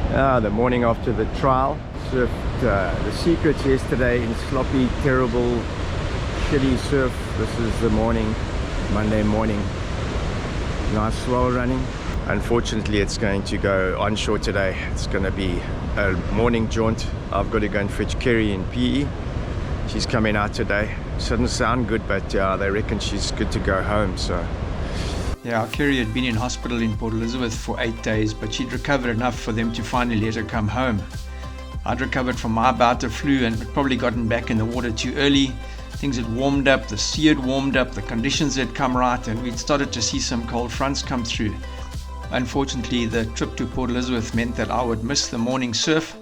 The morning after the trial. Surfed the Secrets yesterday in sloppy, terrible, shitty surf. This is the morning, Monday morning. Nice swell running. Unfortunately, it's going to go onshore today. It's going to be a morning jaunt. I've got to go and fetch Kerry in PE. She's coming out today. Doesn't sound good, but they reckon she's good to go home. So yeah, Kerry had been in hospital in Port Elizabeth for 8 days, but she'd recovered enough for them to finally let her come home. I'd recovered from my bout of flu and had probably gotten back in the water too early. Things had warmed up, the sea had warmed up, the conditions had come right, and we'd started to see some cold fronts come through. Unfortunately, the trip to Port Elizabeth meant that I would miss the morning surf,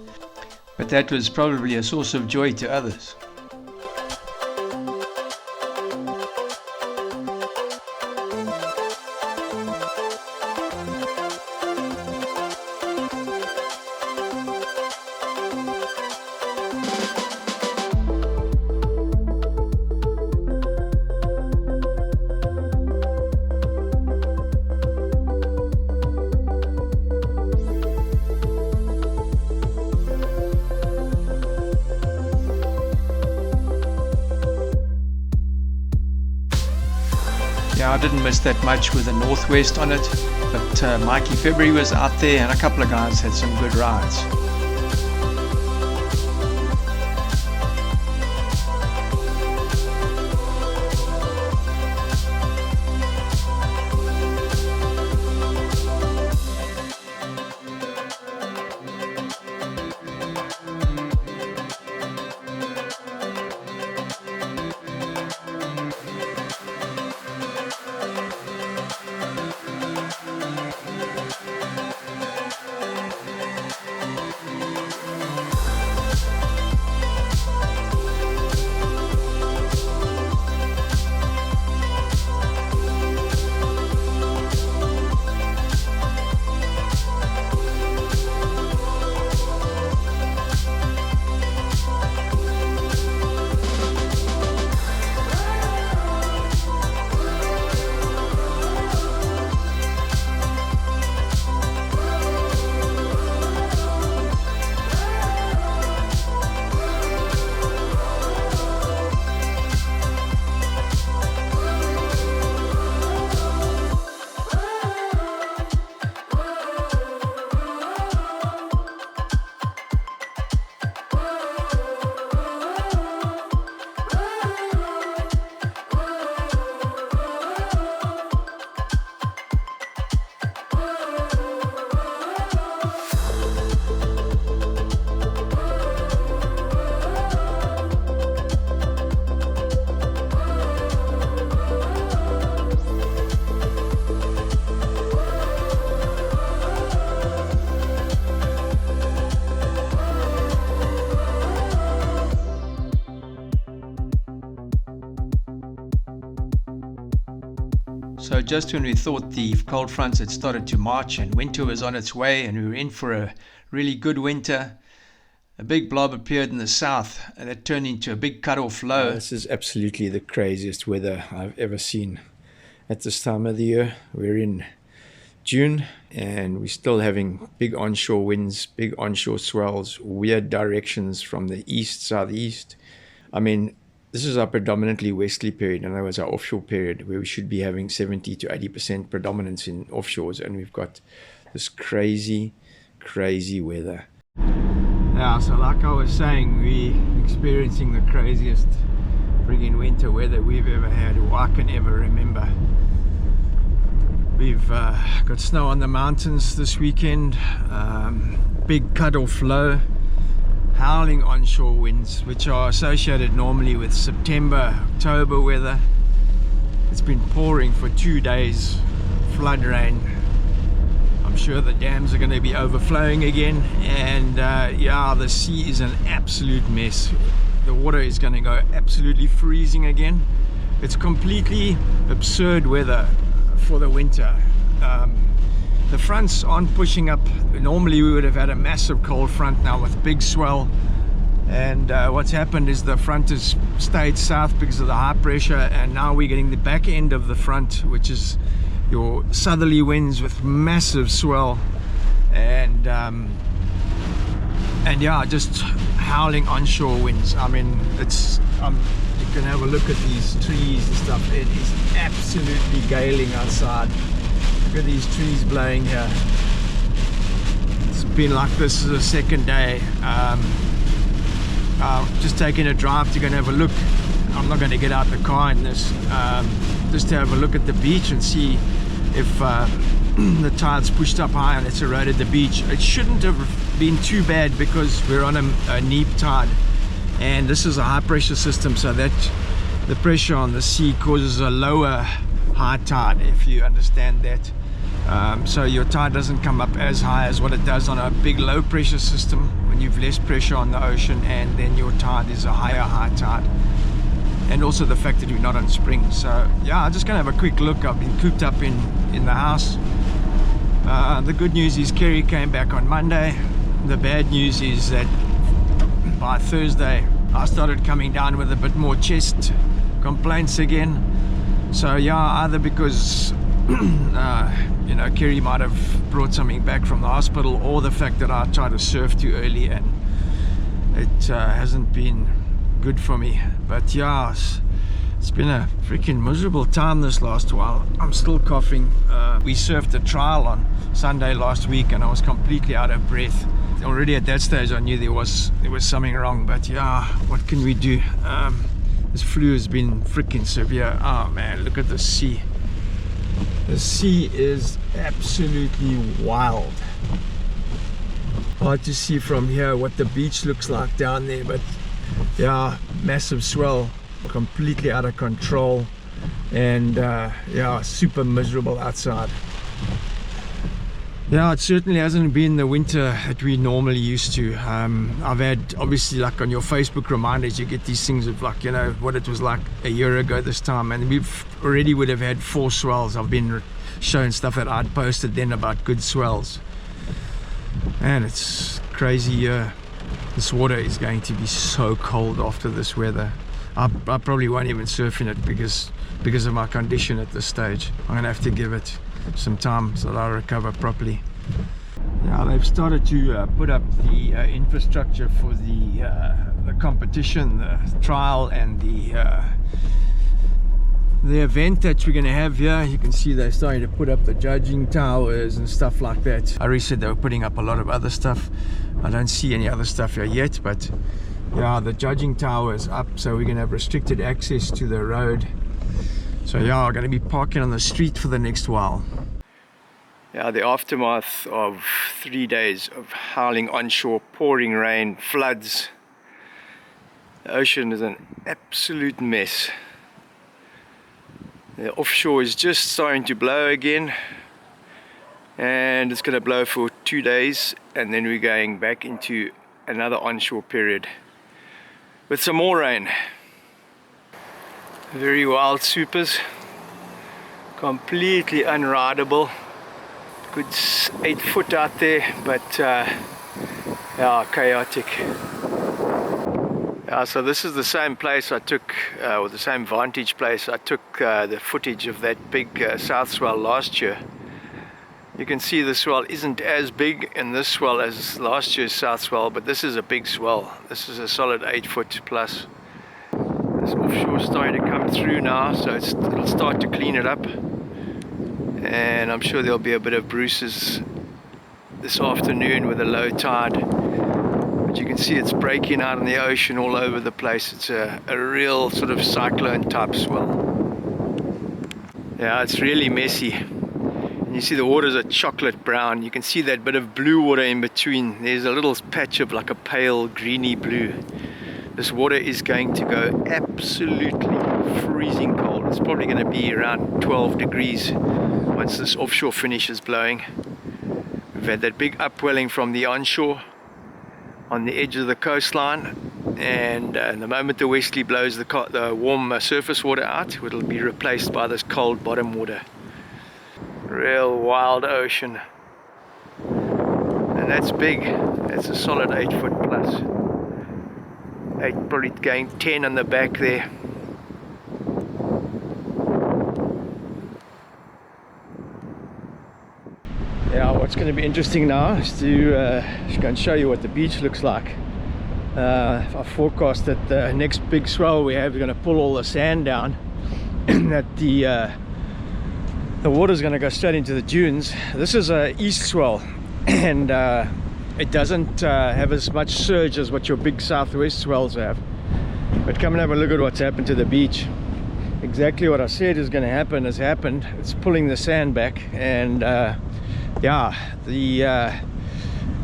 but that was probably a source of joy to others. Yeah, I didn't miss that much with the northwest on it, but Mikey February was out there and a couple of guys had some good rides. So just when we thought the cold fronts had started to march and winter was on its way and we were in for a really good winter, a big blob appeared in the south and it turned into a big cut-off low. This is absolutely the craziest weather I've ever seen at this time of the year. We're in June and we're still having big onshore winds, big onshore swells, weird directions from the east, southeast. I mean, this is our predominantly westerly period, and that was our offshore period where we should be having 70 to 80% predominance in offshores, and we've got this crazy weather. Yeah, so like I was saying, we're experiencing the craziest friggin' winter weather we've ever had, or I can ever remember. We've got snow on the mountains this weekend, big cut-off low, howling onshore winds, which are associated normally with September, October weather. It's been pouring for 2 days, flood rain. I'm sure the dams are going to be overflowing again, and yeah, the sea is an absolute mess. The water is going to go absolutely freezing again. It's completely absurd weather for the winter. The fronts aren't pushing up. Normally we would have had a massive cold front now with big swell, and what's happened is the front has stayed south because of the high pressure, and now we're getting the back end of the front, which is your southerly winds with massive swell, and And yeah, just howling onshore winds. I mean, it's you can have a look at these trees and stuff. It is absolutely galing outside. Look at these trees blowing here. It's been like this is the second day. Just taking a drive to go and have a look. I'm not going to get out the car in this, just to have a look at the beach and see if the tide's pushed up high and it's eroded the beach. It shouldn't have been too bad because we're on a neap tide, and this is a high pressure system, so that the pressure on the sea causes a lower high tide, if you understand that. So your tide doesn't come up as high as what it does on a big low pressure system when you've less pressure on the ocean, and then your tide is a higher high tide. And also the fact that we're not on spring. So yeah, I'm just gonna have a quick look. I've been cooped up in the house. The good news is Kerry came back on Monday. The bad news is that by Thursday I started coming down with a bit more chest complaints again. So yeah, either because you know, Kerry might have brought something back from the hospital, or the fact that I tried to surf too early and it hasn't been good for me. But yeah, it's been a freaking miserable time this last while. I'm still coughing. We surfed a trial on Sunday last week and I was completely out of breath. Already at that stage I knew there was something wrong, but yeah, what can we do? This flu has been freaking severe. Oh man, look at the sea. The sea is absolutely wild. Hard to see from here what the beach looks like down there, but yeah, massive swell, completely out of control, and yeah, super miserable outside. Yeah, it certainly hasn't been the winter that we normally used to. I've had, obviously, like on your Facebook reminders, you get these things of like, you know, what it was like a year ago this time, and we've already would have had 4 swells. I've been showing stuff that I'd posted then about good swells, and it's crazy. This water is going to be so cold after this weather. I probably won't even surf in it because of my condition at this stage. I'm gonna have to give it some time so that I recover properly. Yeah, they've started to put up the infrastructure for the competition, the trial, and the event that we're going to have here. You can see they're starting to put up the judging towers and stuff like that. I already said they were putting up a lot of other stuff. I don't see any other stuff here yet, but yeah, the judging tower is up, so we're going to have restricted access to the road. So yeah, we're going to be parking on the street for the next while. Yeah, the aftermath of 3 days of howling onshore, pouring rain, floods. The ocean is an absolute mess. The offshore is just starting to blow again, and it's going to blow for 2 days, and then we're going back into another onshore period with some more rain. Very wild supers, completely unrideable. Good 8 foot out there, but yeah, chaotic. Yeah, so this is the same place I took, or the same vantage place I took the footage of that big south swell last year. You can see the swell isn't as big in this swell as last year's south swell, but this is a big swell. This is a solid 8 foot plus. This offshore is starting to come through now, so it'll start to clean it up, and I'm sure there'll be a bit of bruises this afternoon with a low tide, but you can see it's breaking out in the ocean all over the place. It's a real sort of cyclone type swell. Yeah, it's really messy, and you see the water's a chocolate brown. You can see that bit of blue water in between. There's a little patch of like a pale greeny blue. This water is going to go absolutely freezing cold. It's probably going to be around 12 degrees once this offshore finishes blowing. We've had that big upwelling from the onshore on the edge of the coastline, and the moment the westerly blows the warm surface water out, it'll be replaced by this cold bottom water. Real wild ocean. And that's big. That's a solid 8 foot plus. 8, probably going 10 on the back there. Yeah, I What's going to be interesting now is to go and show you what the beach looks like. I forecast that the next big swell we have is going to pull all the sand down and that the water's going to go straight into the dunes. This is a east swell, and it doesn't have as much surge as what your big southwest swells have. But come and have a look at what's happened to the beach. Exactly what I said is going to happen has happened. It's pulling the sand back, and yeah,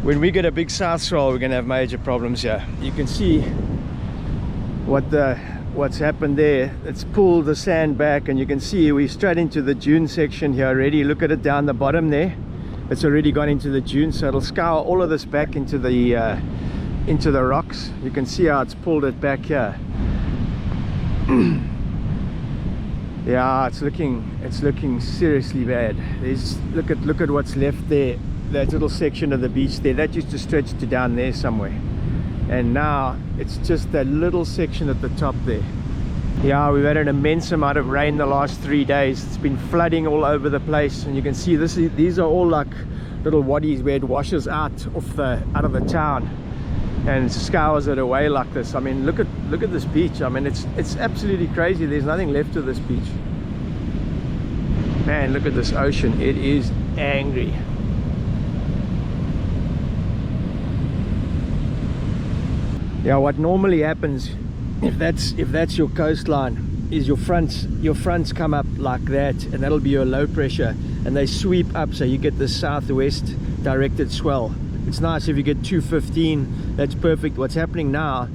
when we get a big south swell, we're going to have major problems here. You can see what's happened there. It's pulled the sand back, and you can see we're straight into the dune section here already. Look at it down the bottom there. It's already gone into the dune, so it'll scour all of this back into the rocks. You can see how it's pulled it back here. Yeah, it's looking seriously bad. Look at what's left there. That little section of the beach there, that used to stretch to down there somewhere, and now it's just that little section at the top there. Yeah, we've had an immense amount of rain the last 3 days. It's been flooding all over the place, and you can see these are all like little waddies where it washes out of the town and scours it away like this. I mean, look at this beach. I mean, it's absolutely crazy. There's nothing left of this beach. Man, look at this ocean. It is angry. Yeah, what normally happens if that's your coastline is your fronts come up like that, and that'll be your low pressure, and they sweep up, so you get the southwest directed swell. It's nice if you get 215, that's perfect. What's happening now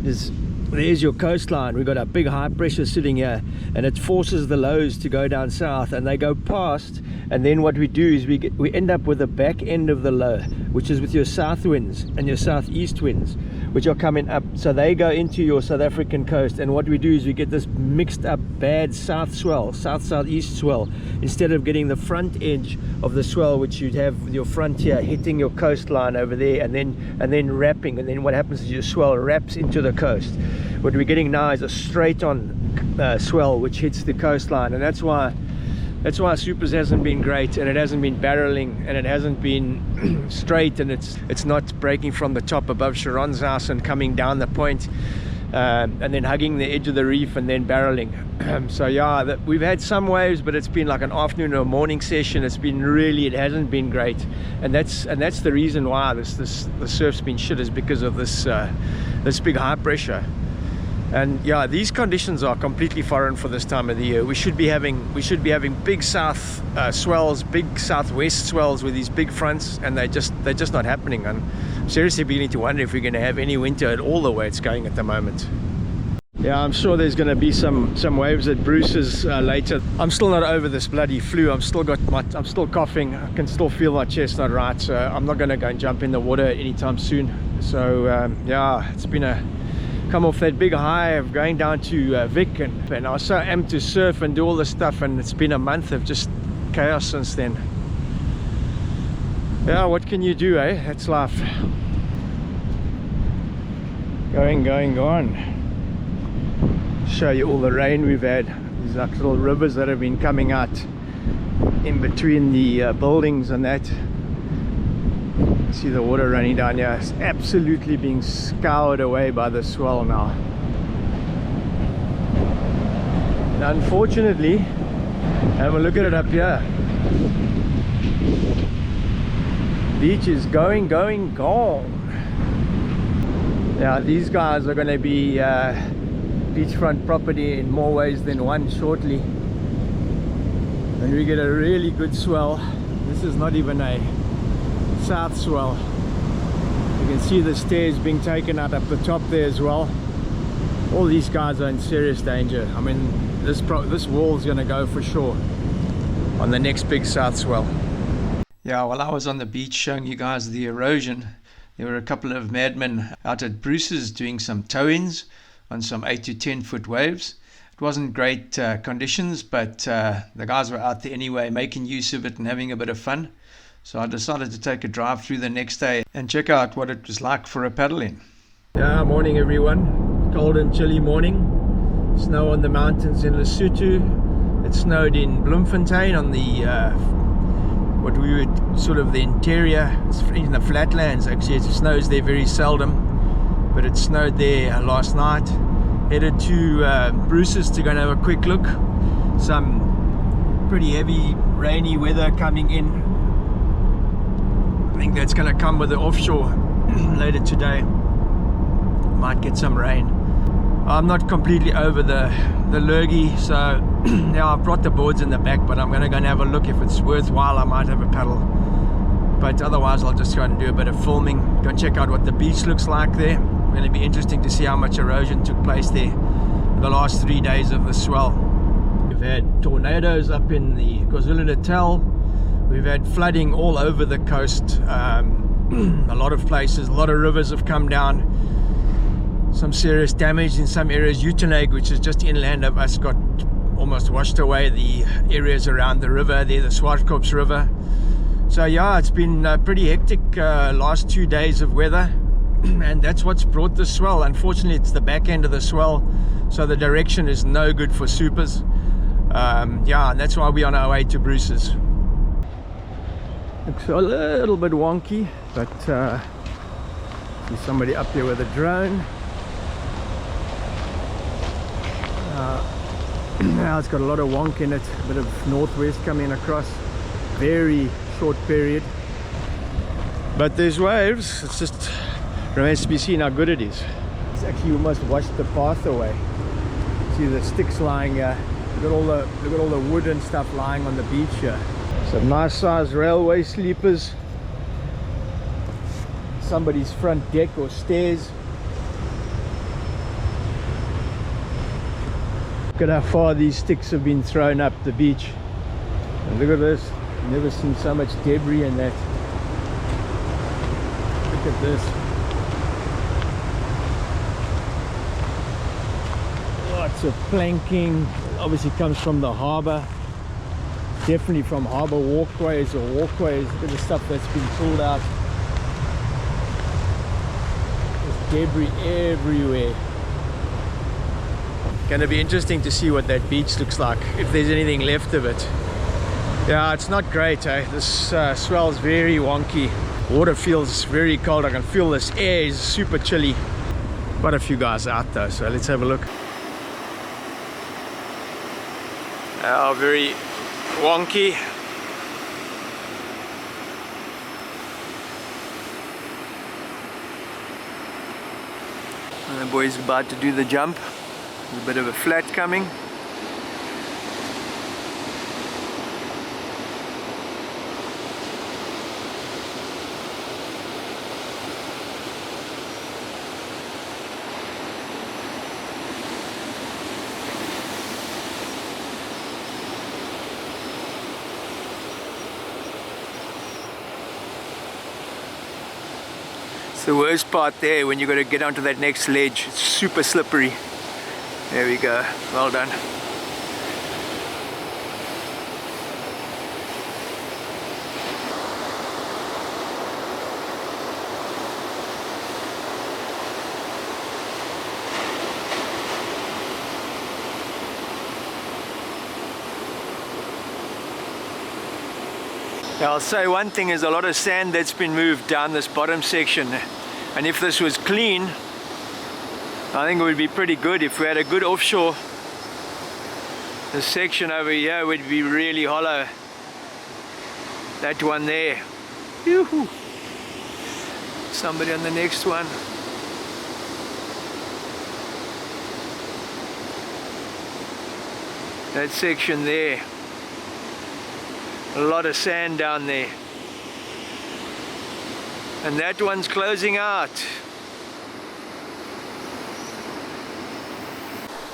is there's your coastline. We've got a big high pressure sitting here, and it forces the lows to go down south, and they go past, and then what we do is we end up with the back end of the low, which is with your south winds and your southeast winds, which are coming up, so they go into your South African coast, and what we do is we get this mixed up bad south swell, southeast swell, instead of getting the front edge of the swell, which you'd have with your frontier hitting your coastline over there, and then wrapping, and then what happens is your swell wraps into the coast. What we're getting now is a straight on swell which hits the coastline, and that's why Supers hasn't been great, and it hasn't been barreling, and it hasn't been straight, and it's not breaking from the top above Sharon's house and coming down the point, and then hugging the edge of the reef and then barreling. So yeah, we've had some waves, but it's been like an afternoon or morning session. It hasn't been great, and that's the reason why the surf's been shit, is because of this big high pressure. And yeah, these conditions are completely foreign for this time of the year. We should be having big south swells, big southwest swells with these big fronts, and they're just not happening. And I'm seriously beginning to wonder if we're going to have any winter at all the way it's going at the moment. Yeah, I'm sure there's going to be some waves at Bruce's later. I'm still not over this bloody flu. I'm still coughing. I can still feel my chest not right, so I'm not going to go and jump in the water anytime soon. So yeah, it's been come off that big high of going down to Vic, and I was so amped to surf and do all this stuff, and it's been a month of just chaos since then. Yeah, what can you do, eh? That's life. Going. Show you all the rain we've had. These like little rivers that have been coming out in between the buildings and that. See the water running down here. It's absolutely being scoured away by the swell now. And unfortunately, have a look at it up here. Beach is going, gone. Now these guys are going to be beachfront property in more ways than one shortly. And we get a really good swell. This is not even a south swell. You can see the stairs being taken out up the top there as well. All these guys are in serious danger. I mean, this wall's going to go for sure on the next big south swell. Yeah, while I was on the beach showing you guys the erosion, there were a couple of madmen out at Bruce's doing some tow-ins on some 8 to 10 foot waves. It wasn't great conditions, but the guys were out there anyway, making use of it and having a bit of fun. So I decided to take a drive through the next day and check out what it was like for a paddle in. Yeah, morning everyone. Cold and chilly morning. Snow on the mountains in Lesotho. It snowed in Bloemfontein on the what we would sort of the interior, in the flatlands. Actually, it snows there very seldom, but it snowed there last night. Headed to Bruce's to go and have a quick look. Some pretty heavy rainy weather coming in. I think that's going to come with the offshore later today. Might get some rain. I'm not completely over the lurgy, so yeah, I've brought the boards in the back, but I'm going to go and have a look. If it's worthwhile, I might have a paddle, but otherwise I'll just go and do a bit of filming, go and check out what the beach looks like there. It's going to be interesting to see how much erosion took place there the last 3 days of the swell. We've had tornadoes up in the KwaZulu-Natal. We've had flooding all over the coast. A lot of places, a lot of rivers have come down. Some serious damage in some areas. Uitenhage, which is just inland of us, got almost washed away. The areas around the river there, the Swartkops River. So yeah, it's been pretty hectic last 2 days of weather, and that's what's brought the swell. Unfortunately, it's the back end of the swell, so the direction is no good for supers. Yeah, and that's why we're on our way to Bruce's. Looks a little bit wonky, but see somebody up there with a drone. Now it's got a lot of wonk in it, a bit of northwest coming across, very short period, but there's waves. It's just remains to be seen how good it is. It's actually almost washed the path away. See the sticks lying here. Look at all the wood and stuff lying on the beach here. Some nice sized railway sleepers, somebody's front deck or stairs. Look at how far these sticks have been thrown up the beach. And look at this. Never seen so much debris in that. Look at this. Lots of planking. Obviously comes from the harbour. Definitely from harbour walkways or walkways. Look at the stuff that's been pulled out. There's debris everywhere. Going to be interesting to see what that beach looks like, if there's anything left of it. Yeah, it's not great, eh? This swell's very wonky. Water feels very cold. I can feel this air is super chilly. Quite a few guys out though, so let's have a look. Very wonky. And the boy's about to do the jump. There's a bit of a flat coming. It's the worst part there when you got to get onto that next ledge. It's super slippery. There we go, well done. Now, I'll say one thing, is a lot of sand that's been moved down this bottom section, and if this was clean, I think it would be pretty good. If we had a good offshore, this section over here would be really hollow. That one there. Yoo-hoo. Somebody on the next one. That section there. A lot of sand down there. And that one's closing out.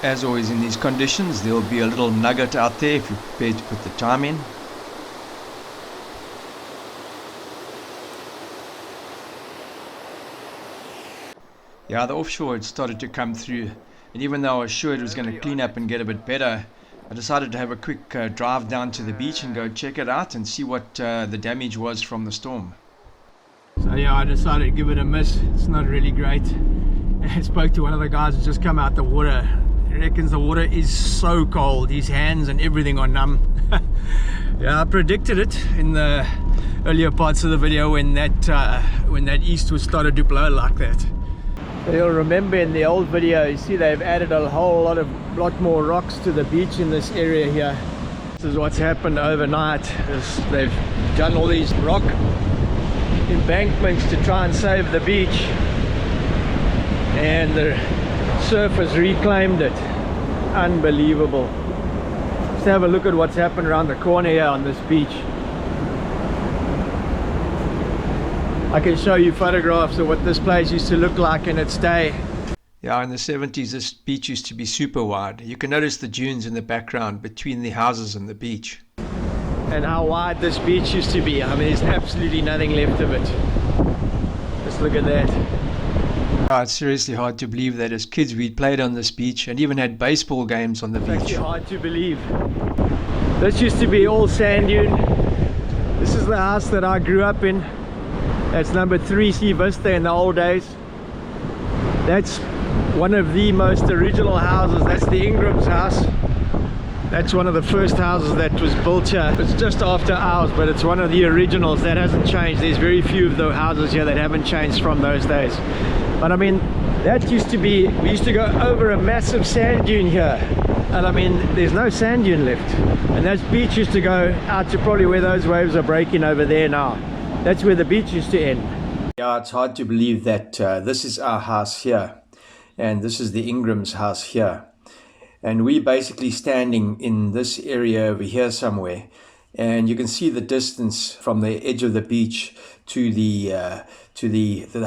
As always in these conditions, there will be a little nugget out there if you're prepared to put the time in. Yeah, the offshore had started to come through, and even though I was sure it was going to clean up and get a bit better, I decided to have a quick drive down to the beach and go check it out and see what the damage was from the storm. So yeah, I decided to give it a miss. It's not really great. I spoke to one of the guys who's just come out the water. He reckons the water is so cold, his hands and everything are numb. Yeah, I predicted it in the earlier parts of the video when that east started to blow like that. You'll remember in the old video, you see they've added a whole lot more rocks to the beach in this area here. This is what's happened overnight. They've done all these rock embankments to try and save the beach, and the surf has reclaimed it. Unbelievable. Just have a look at what's happened around the corner here on this beach. I can show you photographs of what this place used to look like in its day. Yeah, in the 70s, this beach used to be super wide. You can notice the dunes in the background between the houses and the beach. And how wide this beach used to be. I mean, there's absolutely nothing left of it. Just look at that. It's seriously hard to believe that as kids we played on this beach and even had baseball games on the beach. It's actually hard to believe. This used to be all sand dune. This is the house that I grew up in. That's number 3 Sea Vista in the old days. That's one of the most original houses. That's the Ingram's house. That's one of the first houses that was built here. It's just after ours, but it's one of the originals. That hasn't changed. There's very few of the houses here that haven't changed from those days. But I mean, that used to be, we used to go over a massive sand dune here. And I mean, there's no sand dune left. And that beach used to go out to probably where those waves are breaking over there now. That's where the beach used to end. Yeah, it's hard to believe that this is our house here. And this is the Ingram's house here. And we're basically standing in this area over here somewhere. And you can see the distance from the edge of the beach to the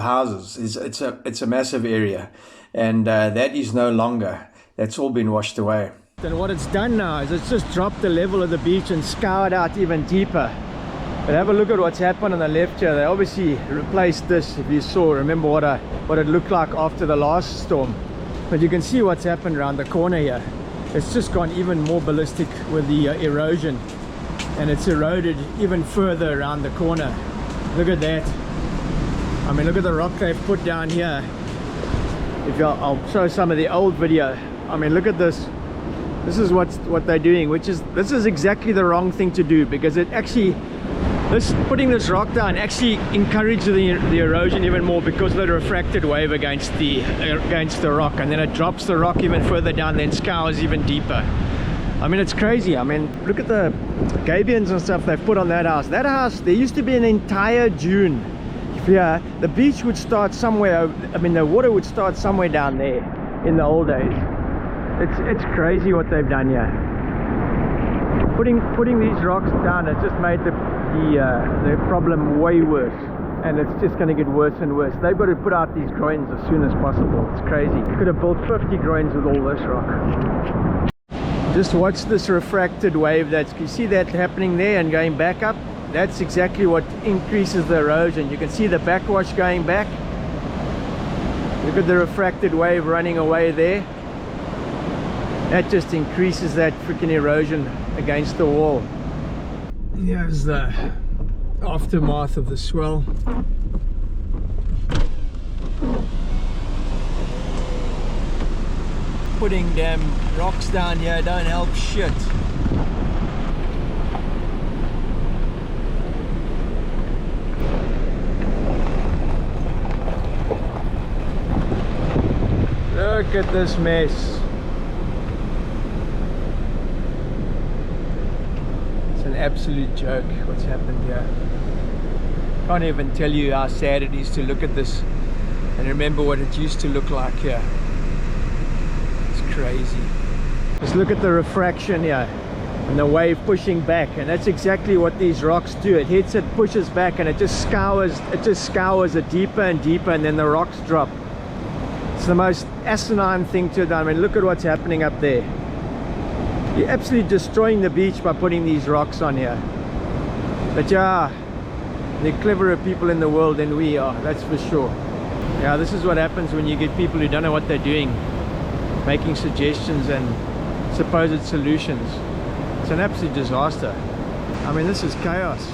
houses. It's a massive area. And that is no longer. That's all been washed away. And what it's done now is it's just dropped the level of the beach and scoured out even deeper. But have a look at what's happened on the left here. They obviously replaced this, if you saw, remember what it looked like after the last storm. But you can see what's happened around the corner here. It's just gone even more ballistic with the erosion. And it's eroded even further around the corner. Look at that. I mean, look at the rock they've put down here. I'll show some of the old video. I mean, look at this. This is what they're doing, this is exactly the wrong thing to do, because it actually, putting this rock down actually encourages the erosion even more because of the refracted wave against the rock, and then it drops the rock even further down, then scours even deeper. I mean, it's crazy. I mean, look at the gabions and stuff they've put on that house. That house, there used to be an entire dune. Yeah, the beach would start somewhere, I mean, the water would start somewhere down there in the old days. It's crazy what they've done here. Putting these rocks down, it's just made the problem way worse, and it's just going to get worse and worse. They've got to put out these groins as soon as possible. It's crazy. You could have built 50 groins with all this rock. Just watch this refracted wave. You see that happening there and going back up. That's exactly what increases the erosion. You can see the backwash going back. Look at the refracted wave running away there. That just increases that freaking erosion against the wall. Here's the aftermath of the swell. Putting damn rocks down here don't help shit. Look at this mess. It's an absolute joke what's happened here. Can't even tell you how sad it is to look at this and remember what it used to look like here. It's crazy. Just look at the refraction here and the wave pushing back, and that's exactly what these rocks do. It hits it, pushes back, and it just scours it deeper and deeper, and then the rocks drop. It's the most asinine thing to do. I mean, look at what's happening up there. You're absolutely destroying the beach by putting these rocks on here. But yeah, they're cleverer people in the world than we are, that's for sure. Yeah, this is what happens when you get people who don't know what they're doing, making suggestions and supposed solutions. It's an absolute disaster. I mean, this is chaos.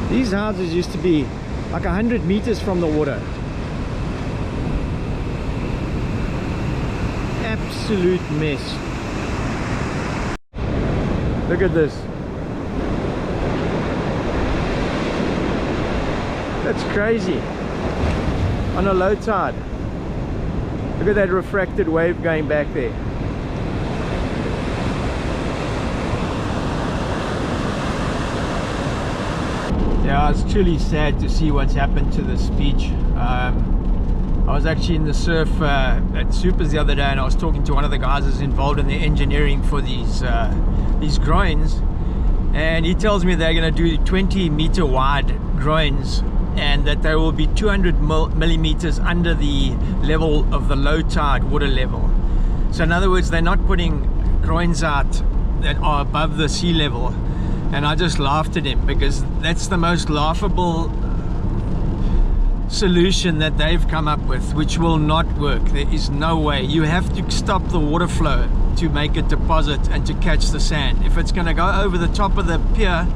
These houses used to be like 100 meters from the water. Absolute mess. Look at this. That's crazy. On a low tide. Look at that refracted wave going back there. Yeah, it's truly sad to see what's happened to this beach. I was actually in the surf at Supers the other day, and I was talking to one of the guys who's involved in the engineering for these groins, and he tells me they're going to do 20-meter wide groins, and that they will be 200 millimeters under the level of the low tide water level. So in other words, they're not putting groins out that are above the sea level. And I just laughed at him, because that's the most laughable solution that they've come up with, which will not work. There is no way. You have to stop the water flow to make it deposit and to catch the sand. If it's going to go over the top of the pier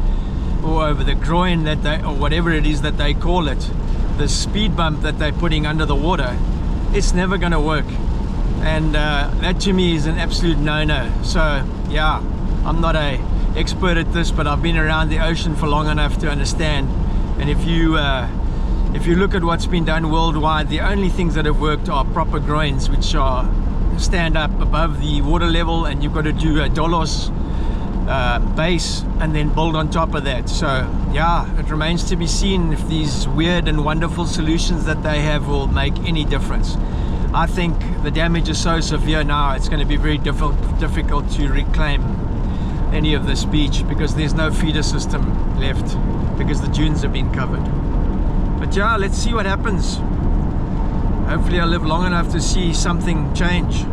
or over the groin that they, or whatever it is that they call it, the speed bump that they're putting under the water, it's never going to work. And that to me is an absolute no-no. So yeah, I'm not a expert at this, but I've been around the ocean for long enough to understand. And if you look at what's been done worldwide, the only things that have worked are proper groins, which are stand up above the water level, and you've got to do a dolos base and then build on top of that. So yeah, it remains to be seen if these weird and wonderful solutions that they have will make any difference. I think the damage is so severe now, it's going to be very difficult to reclaim any of this beach, because there's no feeder system left, because the dunes have been covered. But yeah, let's see what happens. Hopefully I'll live long enough to see something change.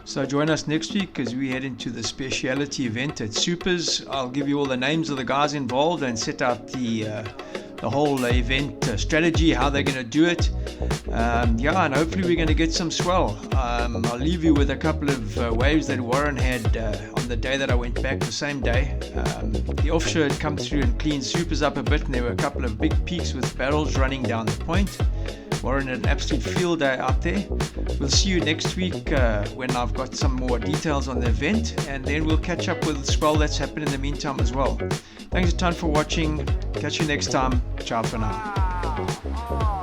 So join us next week as we head into the speciality event at Supers. I'll give you all the names of the guys involved and set out the whole event strategy, how they're going to do it. Yeah, and hopefully we're going to get some swell. I'll leave you with a couple of waves that Warren had on the day that I went back, the same day. The offshore had come through and cleaned Supers up a bit, and there were a couple of big peaks with barrels running down the point. Warren had an absolute field day out there. We'll see you next week when I've got some more details on the event, and then we'll catch up with the swell that's happened in the meantime as well. Thanks a ton for watching. Catch you next time. Ciao for now.